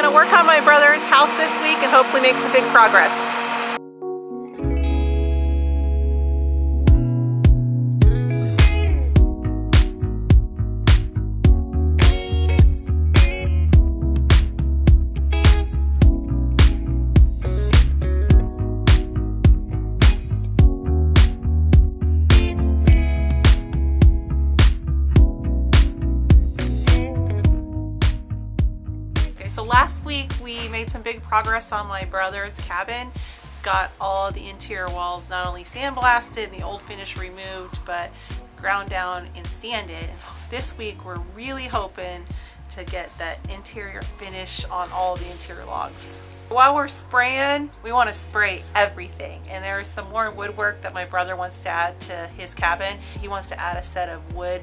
gonna work on my brother's house this week and hopefully make some big progress. So last week we made some big progress on my brother's cabin. Got all the interior walls not only sandblasted and the old finish removed, but ground down and sanded. And this week we're really hoping to get that interior finish on all the interior logs. While we're spraying, we want to spray everything. And there's some more woodwork that my brother wants to add to his cabin. He wants to add a set of wood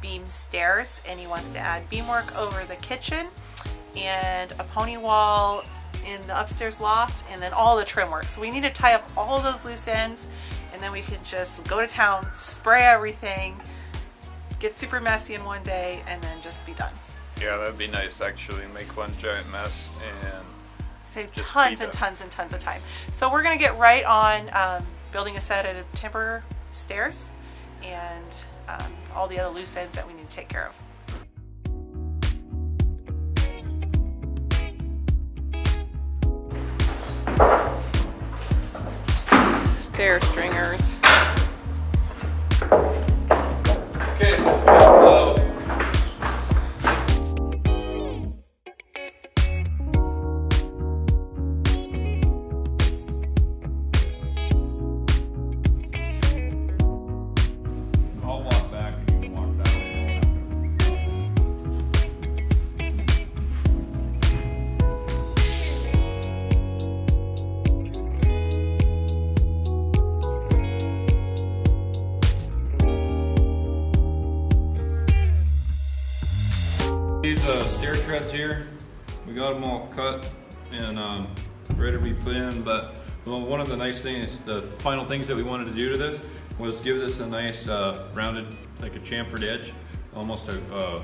beam stairs, and he wants to add beamwork over the kitchen, and a pony wall in the upstairs loft, and then all the trim work. So we need to tie up all those loose ends, and then we can just go to town, spray everything, get super messy in one day, and then just be done. Yeah, that'd be nice actually. Make one giant mess and save tons and tons and tons of time. So we're gonna get right on building a set of timber stairs and all the other loose ends that we need to take care of. Stair stringers. okay, so I'll walk back and you can walk that way. These stair treads here, we got them all cut and ready to be put in, but well, one of the nice things, the final things that we wanted to do to this was give this a nice rounded, like a chamfered edge, almost a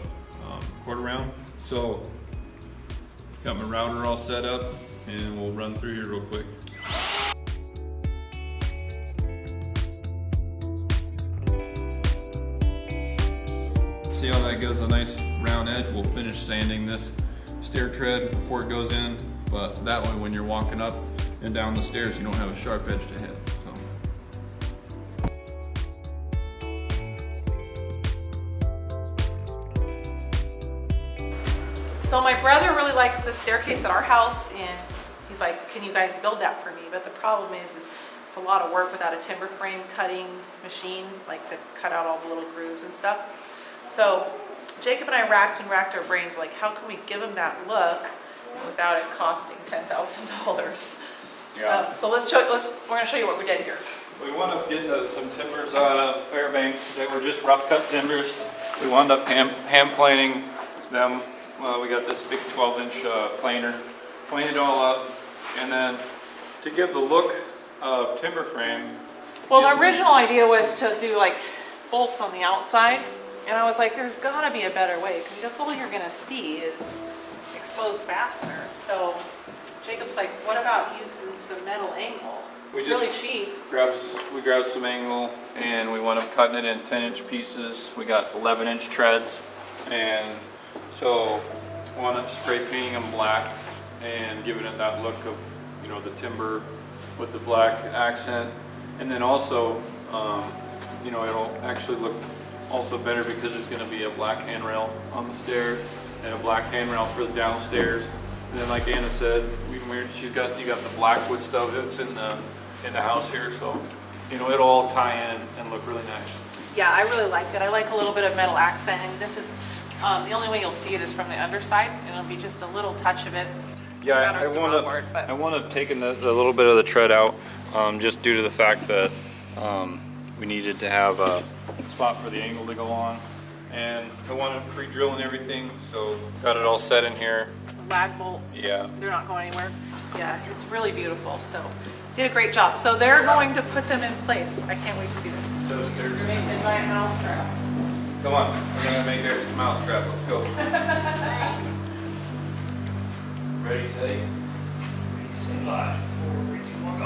quarter round. So got my router all set up and we'll run through here real quick. See how that gives a nice round edge? We'll finish sanding this stair tread before it goes in, but that way when you're walking up and down the stairs you don't have a sharp edge to hit. So my brother really likes the staircase at our house, and he's like, can you guys build that for me? But the problem is it's a lot of work without a timber frame cutting machine, like to cut out all the little grooves and stuff. So Jacob and I racked our brains, like how can we give him that look without it costing $10,000? Yeah. So we're gonna show you what we did here. We wound up getting some timbers out of Fairbanks. They were just rough cut timbers. We wound up hand planing them. We got this big 12-inch planer, planed it all up, and then to give the look of timber frame. Well, the original idea was to do like bolts on the outside, and I was like, there's gotta be a better way, because that's all you're gonna see is exposed fasteners. So Jacob's like, what about using some metal angle? It's really cheap. We grabbed some angle and we wound up cutting it in 10-inch pieces. We got 11-inch treads, and so I wound up spray painting them black and giving it that look of, you know, the timber with the black accent. And then also, you know, it'll actually look also better because there's going to be a black handrail on the stairs and a black handrail for the downstairs. And then, like Anna said, you got the black wood stuff that's in the house here, so you know it'll all tie in and look really nice. Yeah, I really like it. I like a little bit of metal accent, and this is the only way you'll see it is from the underside, and it'll be just a little touch of it. Yeah, I want to take the little bit of the tread out, just due to the fact that we needed to have a spot for the angle to go on, and I want to pre-drill and everything, so got it all set in here. Lag bolts. Yeah. They're not going anywhere. Yeah, it's really beautiful. So did a great job. So they're going to put them in place. I can't wait to see this. So You're making a giant mousetrap. Come on, we're gonna make some mousetrap. Let's go. Ready, steady. Five, 4, 3, 2, 1, go.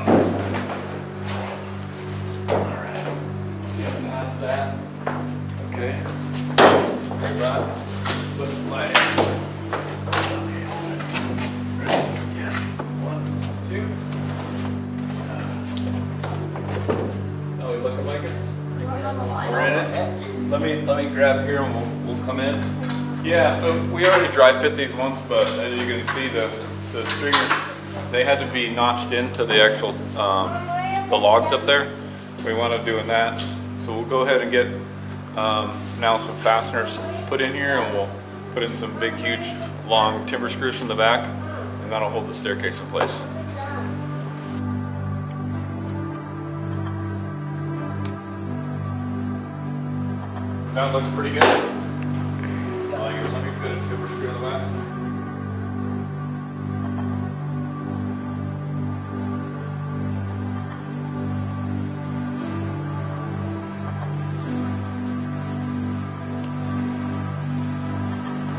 Alright. Get past that. Okay. Hold that. Let's slide it. Okay, hold it. Ready? Yeah. 1, 2. Oh, we looking like it? We're in it. Let me grab here and we'll come in. Yeah, so we already dry fit these once, but as you can see, the stringers, they had to be notched into the actual the logs up there. We wound up doing that, so we'll go ahead and get now some fasteners put in here, and we'll put in some big, huge, long timber screws from the back, and that'll hold the staircase in place. That looks pretty good. Let me put a timber screw in the back.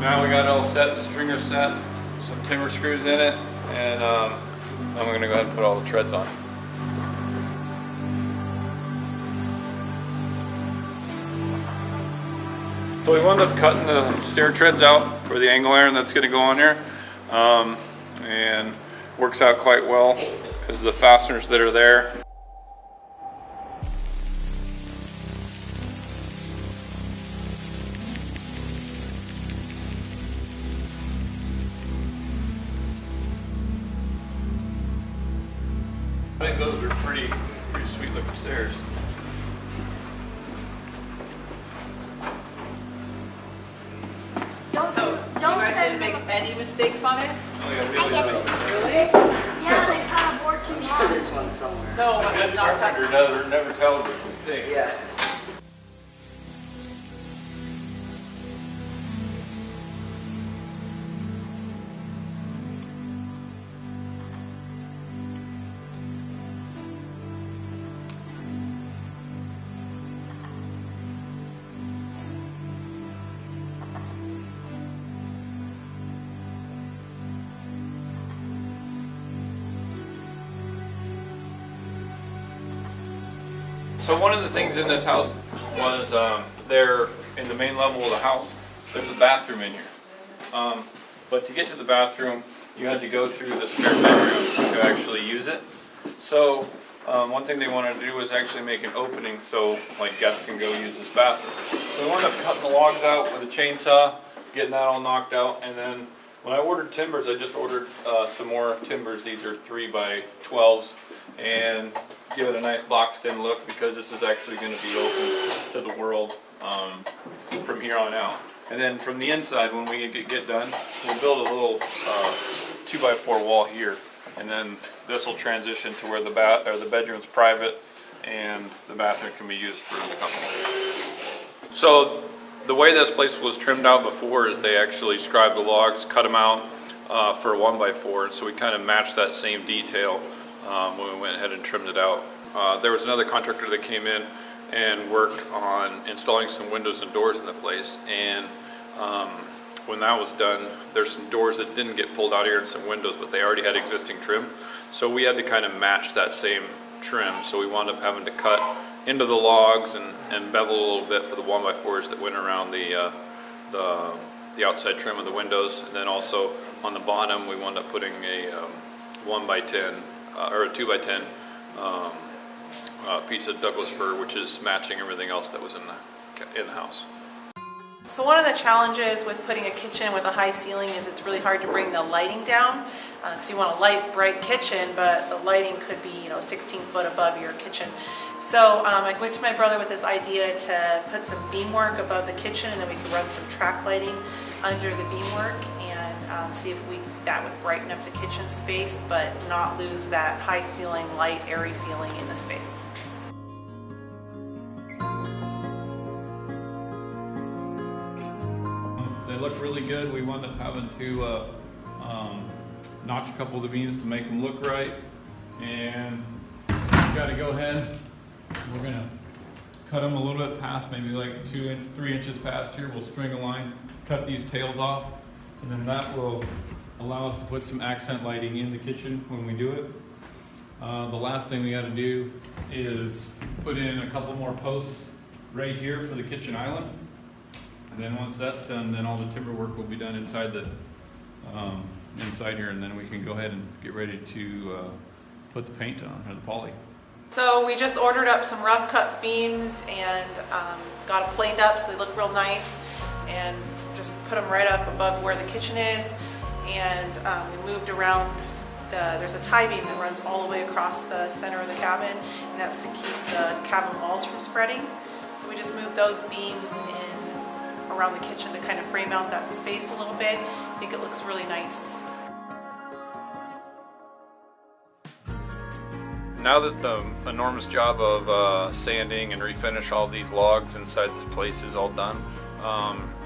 Now we got it all set, the stringer's set, some timber screws in it, and I'm going to go ahead and put all the treads on. So we wound up cutting the stair treads out for the angle iron that's going to go on here, and works out quite well because of the fasteners that are there. I think those are pretty sweet looking stairs. So you guys didn't make any mistakes on it? Oh yeah, really? Really? Yeah, they kind of bore too long. There's one somewhere. No, A good not carpenter never tells us a mistake. Yeah. So one of the things in this house was there in the main level of the house, there's a bathroom in here. But to get to the bathroom, you had to go through the spare bedroom to actually use it. So one thing they wanted to do was actually make an opening so like guests can go use this bathroom. So we wound up cutting the logs out with a chainsaw, getting that all knocked out, and then when I ordered timbers, I just ordered some more timbers. These are 3x12s, and give it a nice boxed in look because this is actually going to be open to the world from here on out. And then from the inside, when we get done, we'll build a little 2x4 wall here, and then this will transition to where the bedroom's private and the bathroom can be used for the company. So the way this place was trimmed out before is they actually scribed the logs, cut them out for a 1x4, so we kind of matched that same detail when we went ahead and trimmed it out. There was another contractor that came in and worked on installing some windows and doors in the place, and when that was done, there's some doors that didn't get pulled out here and some windows, but they already had existing trim, so we had to kind of match that same trim. So we wound up having to cut into the logs and bevel a little bit for the 1x4s that went around the outside trim of the windows, and then also on the bottom we wound up putting a 1x10 or a 2x10 piece of Douglas fir, which is matching everything else that was in the house. So one of the challenges with putting a kitchen with a high ceiling is it's really hard to bring the lighting down because you want a light, bright kitchen, but the lighting could be 16 foot above your kitchen. So I went to my brother with this idea to put some beamwork above the kitchen, and then we could run some track lighting under the beamwork and see if that would brighten up the kitchen space, but not lose that high ceiling, light, airy feeling in the space. They look really good. We wound up having to notch a couple of the beams to make them look right, and we got to go ahead. We're gonna cut them a little bit past, maybe like 3 inches past here. We'll string a line, cut these tails off, and then that will allow us to put some accent lighting in the kitchen when we do it. The last thing we got to do is put in a couple more posts right here for the kitchen island. And then once that's done, then all the timber work will be done inside the inside here, and then we can go ahead and get ready to put the paint on, or the poly. So we just ordered up some rough cut beams and got them planed up so they look real nice, and just put them right up above where the kitchen is. And we moved around, there's a tie beam that runs all the way across the center of the cabin, and that's to keep the cabin walls from spreading. So we just moved those beams in around the kitchen to kind of frame out that space a little bit. I think it looks really nice. Now that the enormous job of sanding and refinish all these logs inside this place is all done,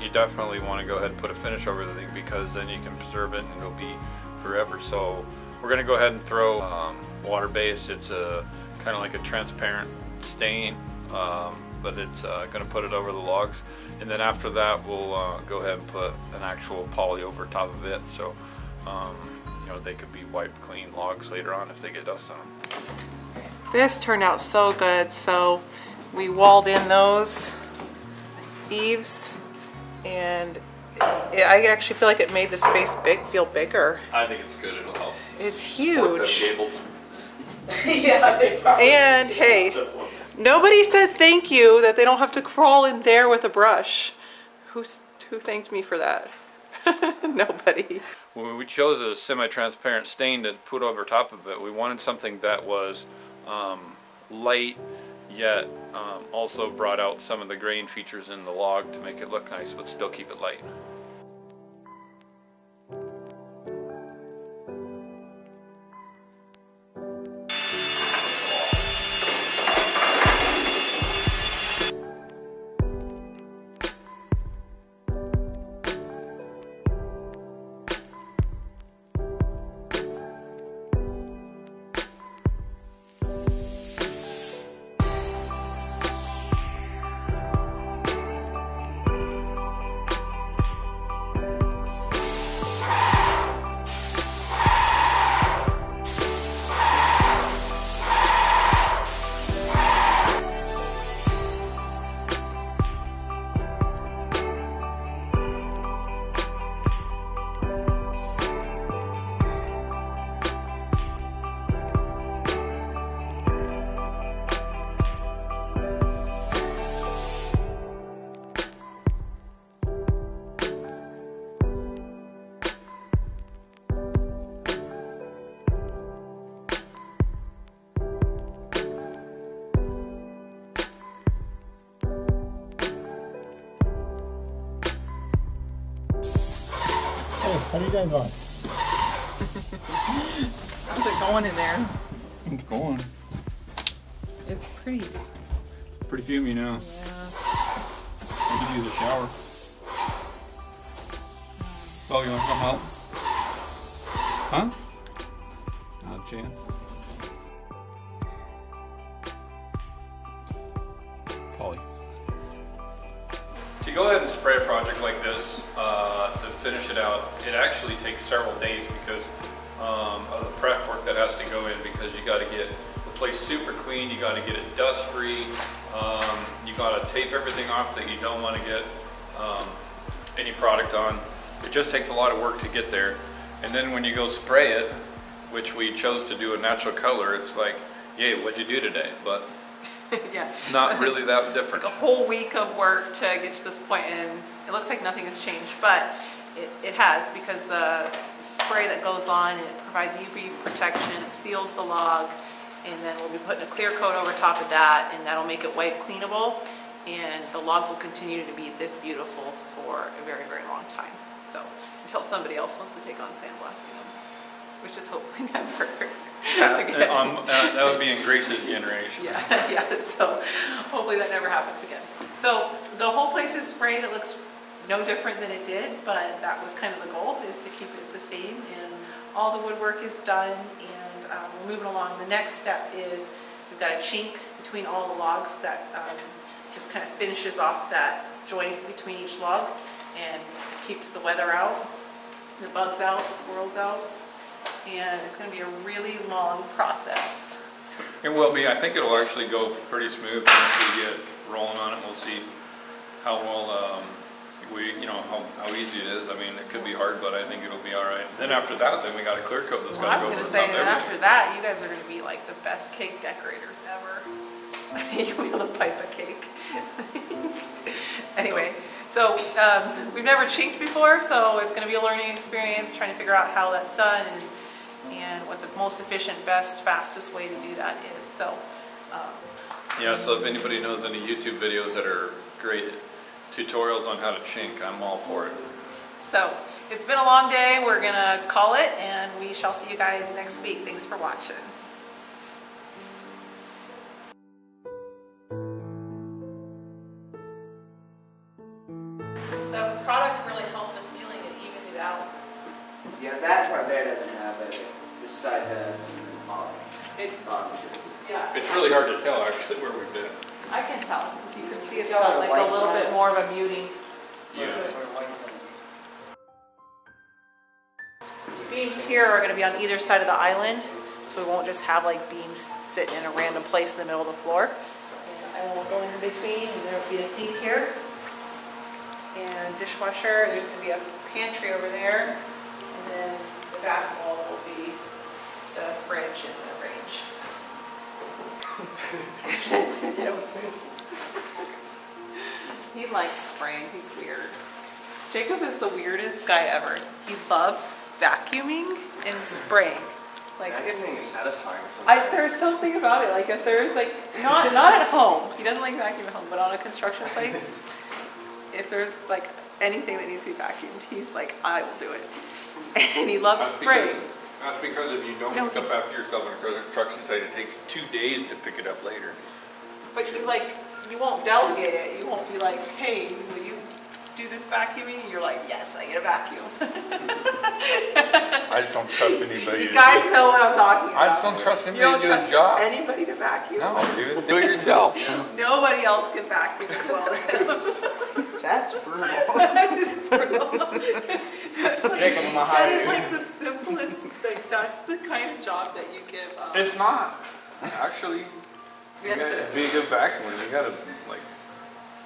you definitely want to go ahead and put a finish over the thing, because then you can preserve it and it'll be forever. So we're going to go ahead and throw water base. It's a kind of like a transparent stain, but it's going to put it over the logs, and then after that we'll go ahead and put an actual poly over top of it, so you know, they could be wiped clean logs later on if they get dust on them. This turned out so good. So we walled in those eaves, and I actually feel like it made the space feel bigger. I think it's good. It'll help. It's Support those huge. gables. Yeah, they probably. And hey, nobody said thank you that they don't have to crawl in there with a brush. Who thanked me for that? Nobody. When we chose a semi-transparent stain to put over top of it, we wanted something that was light, yet also brought out some of the grain features in the log to make it look nice, but still keep it light. How you guys on? How's it going in there? It's going. It's pretty. Pretty fumey now. Yeah. We could use a shower. Oh, you want to come help? Huh? Not a chance. Polly. To go ahead and spray a project like this, to finish it out, it actually takes several days because of the prep work that has to go in, because you got to get the place super clean, you got to get it dust free, you got to tape everything off that you don't want to get any product on. It just takes a lot of work to get there. And then when you go spray it, which we chose to do a natural color, it's like, yay, what'd you do today? But Yeah. it's not really that different. Like a whole week of work to get to this point, and it looks like nothing has changed, but it has, because the spray that goes on, it provides UV protection, it seals the log, and then we'll be putting a clear coat over top of that, and that'll make it wipe cleanable, and the logs will continue to be this beautiful for a very, very long time. So until somebody else wants to take on sandblasting them, which is hopefully never. That would be in Grace's generation. Yeah, yeah, so hopefully that never happens again. So the whole place is sprayed. It looks no different than it did, but that was kind of the goal, is to keep it the same. And all the woodwork is done, and we're moving along. The next step is we've got a chink between all the logs that just kind of finishes off that joint between each log and keeps the weather out. the bugs out, the squirrels out. And it's gonna be a really long process. It will be. I think it'll actually go pretty smooth once we get rolling on it. We'll see how well how easy it is. I mean, it could be hard, but I think it'll be all right. Then after that, then we got a clear coat that's Well, I got to was go gonna for say, about and everything. after that, you guys are gonna be like the best cake decorators ever. You'll be able to pipe a cake. Anyway, so we've never chinked before, so it's gonna be a learning experience, trying to figure out how that's done and what the most efficient, best, fastest way to do that is. So, Yeah, so if anybody knows any YouTube videos that are great tutorials on how to chink, I'm all for it. so it's been a long day. We're gonna call it, and we shall see you guys next week. Thanks for watching. The product really helped the sealing and evened it out. Yeah, that part there doesn't have it. This side does. And the bottom. Bottom too. Yeah, It's really hard to tell actually where we've been. I can tell because you can see it's Tell got the like a white little side. bit more of a muting. Yeah. Beams here are going to be on either side of the island, so we won't just have like beams sitting in a random place in the middle of the floor. And I won't go in between, and there will be a sink here, and dishwasher. There's going to be a pantry over there, and then the back wall will be the fridge and the range. He likes spraying. He's weird. Jacob is the weirdest guy ever. He loves vacuuming and spraying. Like Vacuuming is satisfying sometimes. there's something about it. Like if there's like not at home. He doesn't like vacuuming at home, but on a construction site, if there's like anything that needs to be vacuumed, he's like, I will do it. And he loves spraying. That's because if you don't No. pick up after yourself on a construction site, it takes 2 days to pick it up later. But you won't delegate it. You won't be like, hey, will you do this vacuuming? And you're like, yes, I get a vacuum. I just don't trust anybody. You guys know what I'm talking about. I just don't trust You anybody don't to do trust his job. anybody to vacuum. No, dude, do it yourself. Nobody else can vacuum as well as him. That's brutal. That is brutal. That's like, Jacob, I'm gonna that hire is you. like the simplest, like that's the kind of job that you give up. It's not. Actually, you Yes, gotta it is. be a good vacuumer. You gotta like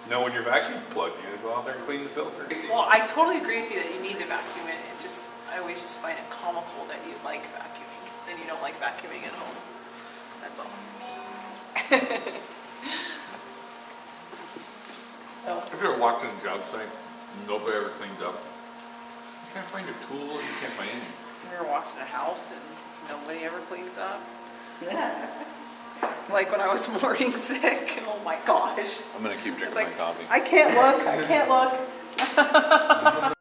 know when your vacuum's plugged. You gotta go out there and clean the filter. Well, I totally agree with you that you need to vacuum it. It just, I always just find it comical that you like vacuuming and you don't like vacuuming at home. That's all. So, Have you ever walked in a job site, nobody ever cleans up? You can't find your tools, you can't find anything. we were watching a house and nobody ever cleans up. Like when I was morning sick, oh my gosh. I'm gonna keep It's drinking like, my coffee. I can't look, I can't look.